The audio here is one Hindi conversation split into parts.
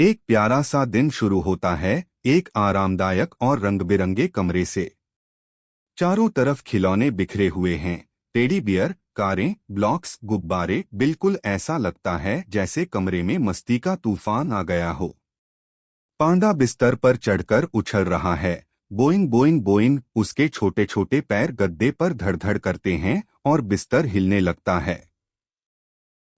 एक प्यारा सा दिन शुरू होता है, एक आरामदायक और रंग-बिरंगे कमरे से। चारों तरफ खिलौने बिखरे हुए हैं। टेडी बियर, कारें, ब्लॉक्स, गुब्बारे, बिल्कुल ऐसा लगता है जैसे कमरे में मस्ती का तूफान आ गया हो। पांडा बिस्तर पर चढ़कर उछल रहा है। बोइंग बोइंग बोइंग, उसके छोटे छोटे पैर गद्दे पर धड़धड़ करते हैं और बिस्तर हिलने लगता है।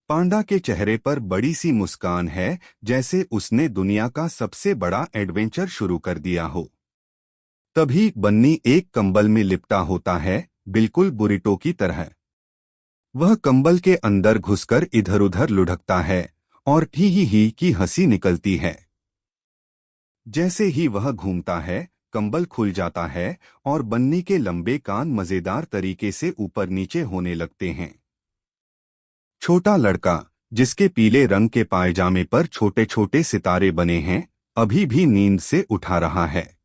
पांडा के चेहरे पर बड़ी सी मुस्कान है, जैसे उसने दुनिया का सबसे बड़ा एडवेंचर शुरू कर दिया हो। तभी बन्नी एक कंबल में लिपटा होता है, बिल्कुल बुरिटो की तरह। वह कंबल के अंदर घुसकर इधर उधर लुढ़कता है और ही की हंसी निकलती है। जैसे ही वह घूमता है, कंबल खुल जाता है और बन्नी के लंबे कान मजेदार तरीके से ऊपर नीचे होने लगते हैं। छोटा लड़का, जिसके पीले रंग के पायजामे पर छोटे छोटे सितारे बने हैं, अभी भी नींद से उठा रहा है।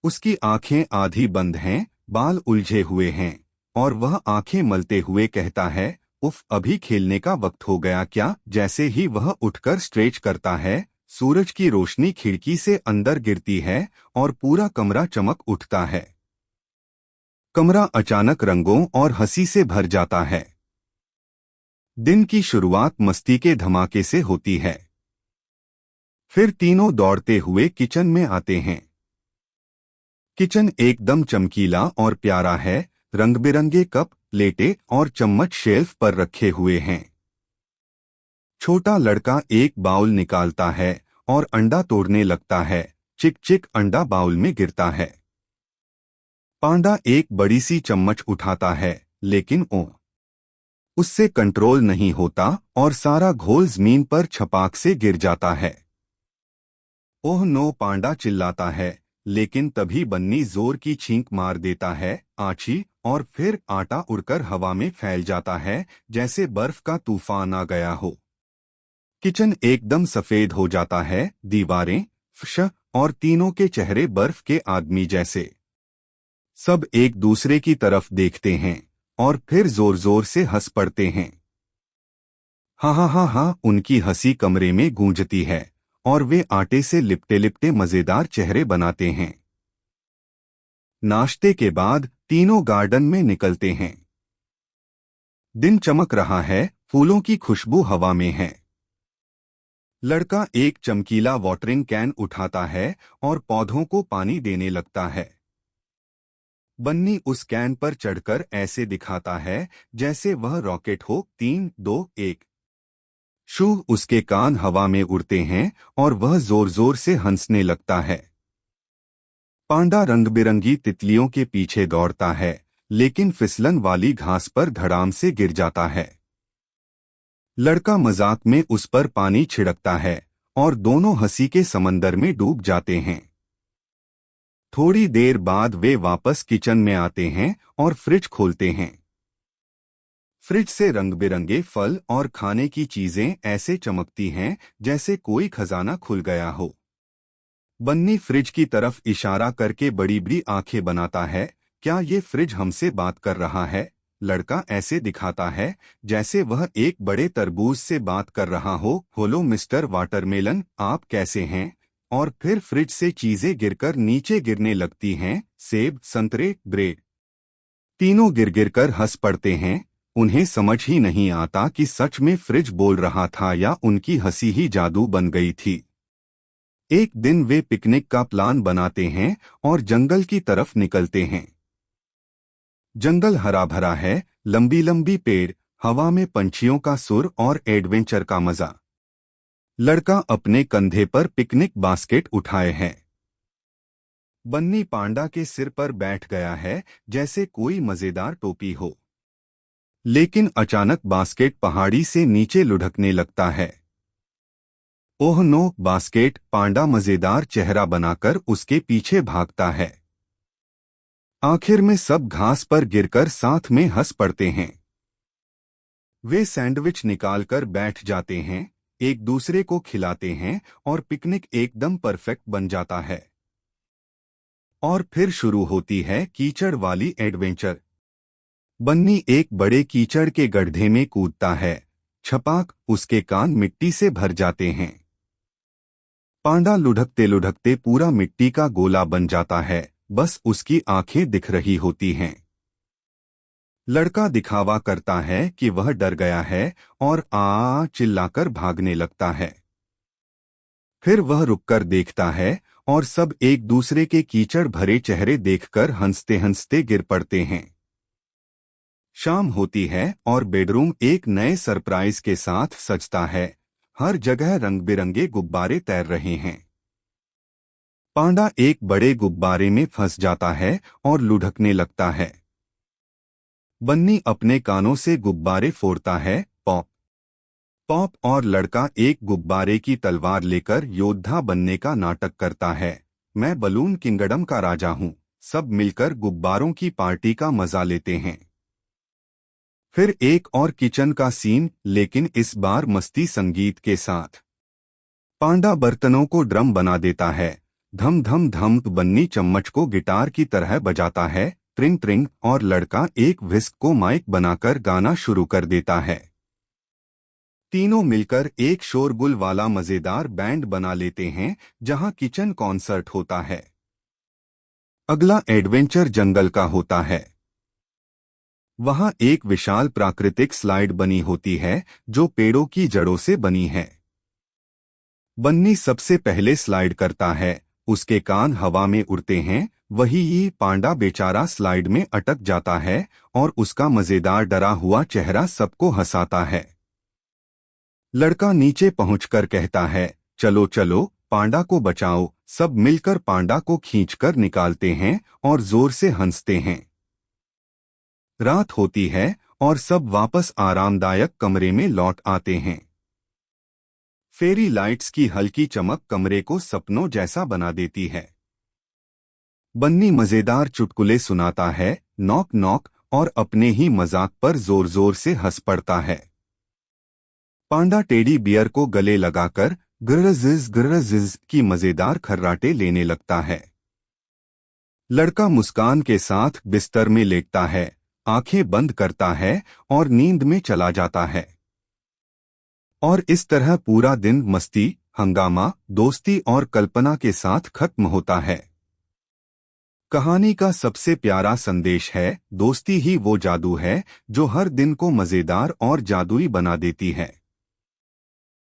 उसकी आंखें आधी बंद हैं, बाल उलझे हुए हैं और वह आंखें मलते हुए कहता है, उफ, अभी खेलने का वक्त हो गया क्या। जैसे ही वह उठकर स्ट्रेच करता है, सूरज की रोशनी खिड़की से अंदर गिरती है और पूरा कमरा चमक उठता है। कमरा अचानक रंगों और हंसी से भर जाता है। दिन की शुरुआत मस्ती के धमाके से होती है। फिर तीनों दौड़ते हुए किचन में आते हैं। किचन एकदम चमकीला और प्यारा है। रंग-बिरंगे कप, प्लेटें और चम्मच शेल्फ पर रखे हुए हैं। छोटा लड़का एक बाउल निकालता है और अंडा तोड़ने लगता है। चिक चिक, अंडा बाउल में गिरता है। पांडा एक बड़ी सी चम्मच उठाता है, लेकिन उससे कंट्रोल नहीं होता और सारा घोल जमीन पर छपाक से गिर जाता है। ओह नो, पांडा चिल्लाता है, लेकिन तभी बन्नी जोर की छींक मार देता है, आछी, और फिर आटा उड़कर हवा में फैल जाता है, जैसे बर्फ का तूफान आ गया हो। किचन एकदम सफेद हो जाता है, दीवारें, फर्श और तीनों के चेहरे बर्फ के आदमी जैसे। सब एक दूसरे की तरफ देखते हैं और फिर जोर जोर से हंस पड़ते हैं। हाँ हाँ हाँ हाँ, उनकी हंसी कमरे में गूंजती है और वे आटे से लिपटे लिपटे मजेदार चेहरे बनाते हैं। नाश्ते के बाद तीनों गार्डन में निकलते हैं। दिन चमक रहा है, फूलों की खुशबू हवा में है। लड़का एक चमकीला वाटरिंग कैन उठाता है और पौधों को पानी देने लगता है। बन्नी उस कैन पर चढ़कर ऐसे दिखाता है जैसे वह रॉकेट हो। 3, 2, 1। शू, उसके कान हवा में उड़ते हैं और वह जोर जोर से हंसने लगता है। पांडा रंग-बिरंगी तितलियों के पीछे दौड़ता है, लेकिन फिसलन वाली घास पर धड़ाम से गिर जाता है। लड़का मजाक में उस पर पानी छिड़कता है और दोनों हंसी के समंदर में डूब जाते हैं। थोड़ी देर बाद वे वापस किचन में आते हैं और फ्रिज खोलते हैं। फ्रिज से रंग-बिरंगे फल और खाने की चीजें ऐसे चमकती हैं जैसे कोई खजाना खुल गया हो। बन्नी फ्रिज की तरफ इशारा करके बड़ी बड़ी आंखें बनाता है। क्या ये फ्रिज हमसे बात कर रहा है? लड़का ऐसे दिखाता है जैसे वह एक बड़े तरबूज से बात कर रहा हो। हेलो मिस्टर वाटरमेलन, आप कैसे हैं? और फिर फ्रिज से चीजें गिरकर नीचे गिरने लगती हैं, सेब, संतरे, ब्रेड। तीनों गिर गिर कर हंस पड़ते हैं। उन्हें समझ ही नहीं आता कि सच में फ्रिज बोल रहा था या उनकी हंसी ही जादू बन गई थी। एक दिन वे पिकनिक का प्लान बनाते हैं और जंगल की तरफ निकलते हैं। जंगल हरा भरा है, लंबी लंबी पेड़, हवा में पंछियों का सुर और एडवेंचर का मजा। लड़का अपने कंधे पर पिकनिक बास्केट उठाए है। बन्नी पांडा के सिर पर बैठ गया है जैसे कोई मजेदार टोपी हो। लेकिन अचानक बास्केट पहाड़ी से नीचे लुढ़कने लगता है। Oh no, basket! पांडा मजेदार चेहरा बनाकर उसके पीछे भागता है। आखिर में सब घास पर गिरकर साथ में हंस पड़ते हैं। वे सैंडविच निकालकर बैठ जाते हैं, एक दूसरे को खिलाते हैं और पिकनिक एकदम परफेक्ट बन जाता है। और फिर शुरू होती है कीचड़ वाली एडवेंचर। बन्नी एक बड़े कीचड़ के गड्ढे में कूदता है। छपाक, उसके कान मिट्टी से भर जाते हैं। पांडा लुढ़कते लुढ़कते पूरा मिट्टी का गोला बन जाता है, बस उसकी आंखें दिख रही होती हैं। लड़का दिखावा करता है कि वह डर गया है और आ चिल्लाकर भागने लगता है। फिर वह रुककर देखता है और सब एक दूसरे के कीचड़ भरे चेहरे देखकर हंसते हंसते गिर पड़ते हैं। शाम होती है और बेडरूम एक नए सरप्राइज के साथ सजता है। हर जगह रंग बिरंगे गुब्बारे तैर रहे हैं। पांडा एक बड़े गुब्बारे में फंस जाता है और लुढ़कने लगता है। बन्नी अपने कानों से गुब्बारे फोड़ता है, पॉप पॉप, और लड़का एक गुब्बारे की तलवार लेकर योद्धा बनने का नाटक करता है। मैं बलून किंगडम का राजा हूँ। सब मिलकर गुब्बारों की पार्टी का मजा लेते हैं। फिर एक और किचन का सीन, लेकिन इस बार मस्ती संगीत के साथ। पांडा बर्तनों को ड्रम बना देता है। धम धम धम। बन्नी चम्मच को गिटार की तरह बजाता है, ट्रिंग ट्रिंग, और लड़का एक व्हिस्क को माइक बनाकर गाना शुरू कर देता है। तीनों मिलकर एक शोरगुल वाला मजेदार बैंड बना लेते हैं, जहां किचन कॉन्सर्ट होता है। अगला एडवेंचर जंगल का होता है। वहां एक विशाल प्राकृतिक स्लाइड बनी होती है, जो पेड़ों की जड़ों से बनी है। बन्नी सबसे पहले स्लाइड करता है। उसके कान हवा में उड़ते हैं। वही ये पांडा बेचारा स्लाइड में अटक जाता है और उसका मजेदार डरा हुआ चेहरा सबको हंसाता है। लड़का नीचे पहुंचकर कहता है, चलो चलो, पांडा को बचाओ। सब मिलकर पांडा को खींचकर निकालते हैं और जोर से हंसते हैं। रात होती है और सब वापस आरामदायक कमरे में लौट आते हैं। फेरी लाइट्स की हल्की चमक कमरे को सपनों जैसा बना देती है। बन्नी मजेदार चुटकुले सुनाता है, नॉक नॉक, और अपने ही मजाक पर जोर जोर से हंस पड़ता है। पांडा टेडी बियर को गले लगाकर ग्रजिज की मजेदार खर्राटे लेने लगता है। लड़का मुस्कान के साथ बिस्तर में लेटता है, आंखें बंद करता है और नींद में चला जाता है। और इस तरह पूरा दिन मस्ती, हंगामा, दोस्ती और कल्पना के साथ खत्म होता है। कहानी का सबसे प्यारा संदेश है, दोस्ती ही वो जादू है जो हर दिन को मजेदार और जादुई बना देती है।